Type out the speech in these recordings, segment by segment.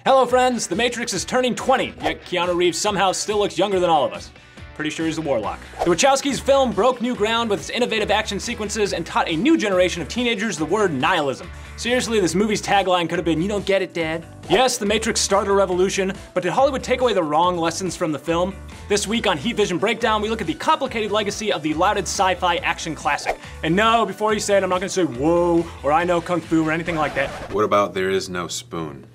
Hello friends, The Matrix is turning 20, yet Keanu Reeves somehow still looks younger than all of us. Pretty sure he's a warlock. The Wachowskis' film broke new ground with its innovative action sequences and taught a new generation of teenagers the word nihilism. Seriously, this movie's tagline could have been, "You don't get it, Dad." Yes, The Matrix started a revolution, but did Hollywood take away the wrong lessons from the film? This week on Heat Vision Breakdown, we look at the complicated legacy of the lauded sci-fi action classic. And no, before you say it, I'm not gonna say whoa, or I know kung fu, or anything like that. What about there is no spoon?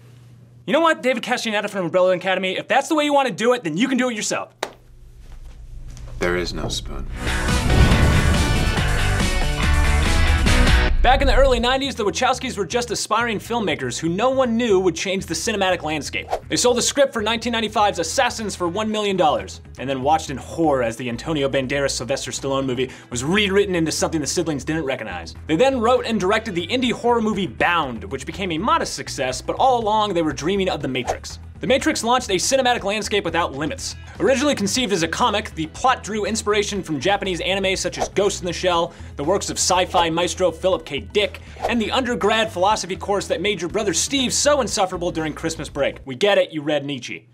You know what, David Castellaneta from Umbrella Academy, if that's the way you want to do it, then you can do it yourself. There is no spoon. Back in the early 90s, the Wachowskis were just aspiring filmmakers who no one knew would change the cinematic landscape. They sold a script for 1995's Assassins for $1 million, and then watched in horror as the Antonio Banderas Sylvester Stallone movie was rewritten into something the siblings didn't recognize. They then wrote and directed the indie horror movie Bound, which became a modest success, but all along they were dreaming of The Matrix. The Matrix launched a cinematic landscape without limits. Originally conceived as a comic, the plot drew inspiration from Japanese anime such as Ghost in the Shell, the works of sci-fi maestro Philip K. Dick, and the undergrad philosophy course that made your brother Steve so insufferable during Christmas break. We get it, you read Nietzsche.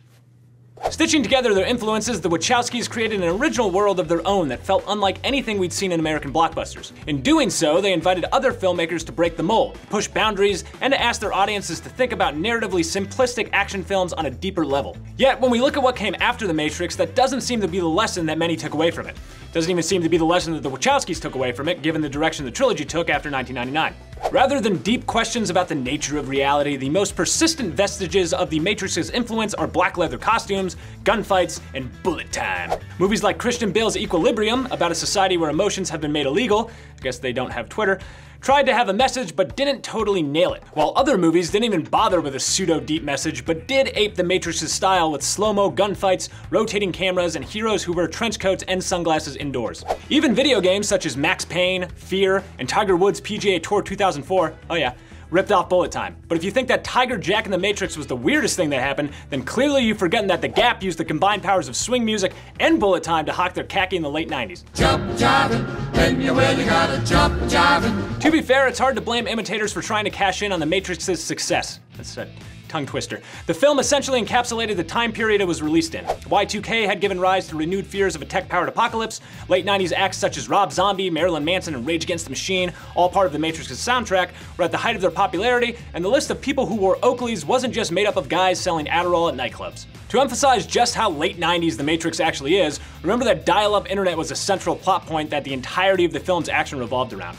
Stitching together their influences, the Wachowskis created an original world of their own that felt unlike anything we'd seen in American blockbusters. In doing so, they invited other filmmakers to break the mold, push boundaries, and to ask their audiences to think about narratively simplistic action films on a deeper level. Yet, when we look at what came after The Matrix, that doesn't seem to be the lesson that many took away from it. Doesn't even seem to be the lesson that the Wachowskis took away from it, given the direction the trilogy took after 1999. Rather than deep questions about the nature of reality, the most persistent vestiges of The Matrix's influence are black leather costumes, gunfights, and bullet time. Movies like Christian Bale's Equilibrium, about a society where emotions have been made illegal, I guess they don't have Twitter, tried to have a message but didn't totally nail it, while other movies didn't even bother with a pseudo-deep message but did ape The Matrix's style with slow-mo gunfights, rotating cameras, and heroes who wear trench coats and sunglasses indoors. Even video games such as Max Payne, f.e.a.r, and Tiger Woods' PGA Tour 2004, oh yeah, ripped off bullet time. But if you think that Tiger Jack in The Matrix was the weirdest thing that happened, then clearly you've forgotten that The Gap used the combined powers of swing music and bullet time to hawk their khaki in the late 90s. Jump jiving, when you gotta jump jiving. To be fair, it's hard to blame imitators for trying to cash in on The Matrix's success. That's a tongue twister. The film essentially encapsulated the time period it was released in. Y2K had given rise to renewed fears of a tech-powered apocalypse. Late 90s acts such as Rob Zombie, Marilyn Manson, and Rage Against the Machine, all part of The Matrix's soundtrack, were at the height of their popularity, and the list of people who wore Oakleys wasn't just made up of guys selling Adderall at nightclubs. To emphasize just how late 90s The Matrix actually is, remember that dial-up internet was a central plot point that the entirety of the film's action revolved around.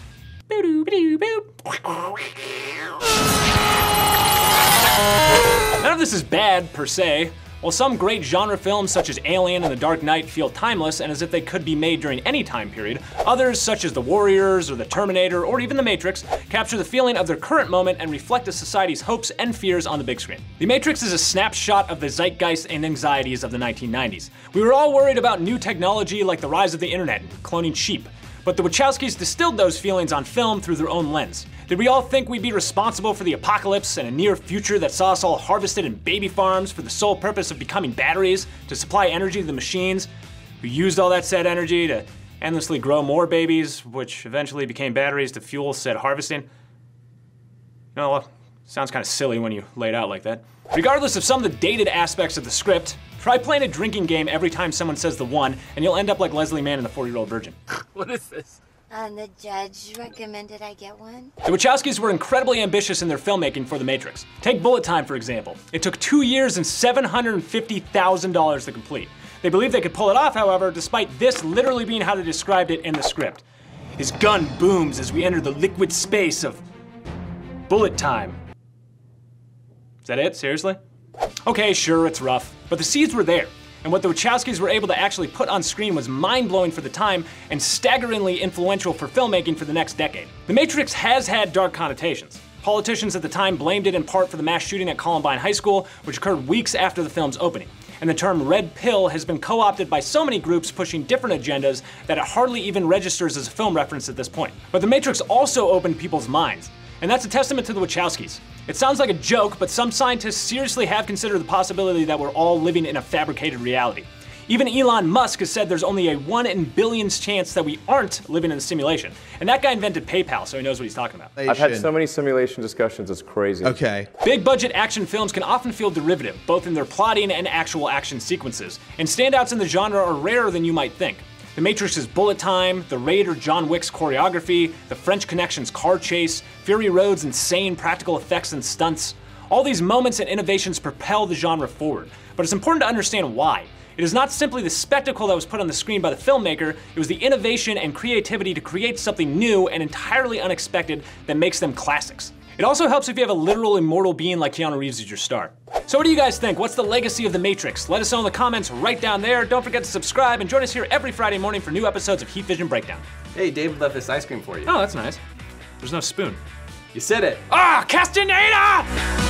None of this is bad, per se. While some great genre films such as Alien and The Dark Knight feel timeless and as if they could be made during any time period, others such as The Warriors or The Terminator or even The Matrix capture the feeling of their current moment and reflect a society's hopes and fears on the big screen. The Matrix is a snapshot of the zeitgeist and anxieties of the 1990s. We were all worried about new technology like the rise of the internet and cloning sheep. But the Wachowskis distilled those feelings on film through their own lens. Did we all think we'd be responsible for the apocalypse and a near future that saw us all harvested in baby farms for the sole purpose of becoming batteries to supply energy to the machines, who used all that said energy to endlessly grow more babies, which eventually became batteries to fuel said harvesting? You know, well, sounds kind of silly when you lay it out like that. Regardless of some of the dated aspects of the script, try playing a drinking game every time someone says the one, and you'll end up like Leslie Mann in The 40-Year-Old Virgin. What is this? The judge recommended I get one. The Wachowskis were incredibly ambitious in their filmmaking for The Matrix. Take bullet time, for example. It took 2 years and $750,000 to complete. They believed they could pull it off, however, despite this literally being how they described it in the script. His gun booms as we enter the liquid space of bullet time. Is that it? Seriously? Okay, sure, it's rough, but the seeds were there. And what the Wachowskis were able to actually put on screen was mind-blowing for the time and staggeringly influential for filmmaking for the next decade. The Matrix has had dark connotations. Politicians at the time blamed it in part for the mass shooting at Columbine High School, which occurred weeks after the film's opening. And the term red pill has been co-opted by so many groups pushing different agendas that it hardly even registers as a film reference at this point. But The Matrix also opened people's minds. And that's a testament to the Wachowskis. It sounds like a joke, but some scientists seriously have considered the possibility that we're all living in a fabricated reality. Even Elon Musk has said there's only a 1 in billions chance that we aren't living in a simulation. And that guy invented PayPal, so he knows what he's talking about. I've had so many simulation discussions, it's crazy. Okay. Big budget action films can often feel derivative, both in their plotting and actual action sequences. And standouts in the genre are rarer than you might think. The Matrix's bullet time, The Raid or John Wick's choreography, The French Connection's car chase, Fury Road's insane practical effects and stunts. All these moments and innovations propel the genre forward, but it's important to understand why. It is not simply the spectacle that was put on the screen by the filmmaker, it was the innovation and creativity to create something new and entirely unexpected that makes them classics. It also helps if you have a literal immortal being like Keanu Reeves as your star. So what do you guys think? What's the legacy of The Matrix? Let us know in the comments right down there. Don't forget to subscribe and join us here every Friday morning for new episodes of Heat Vision Breakdown. Hey, David left this ice cream for you. Oh, that's nice. There's no spoon. You said it. Ah, Castaneda!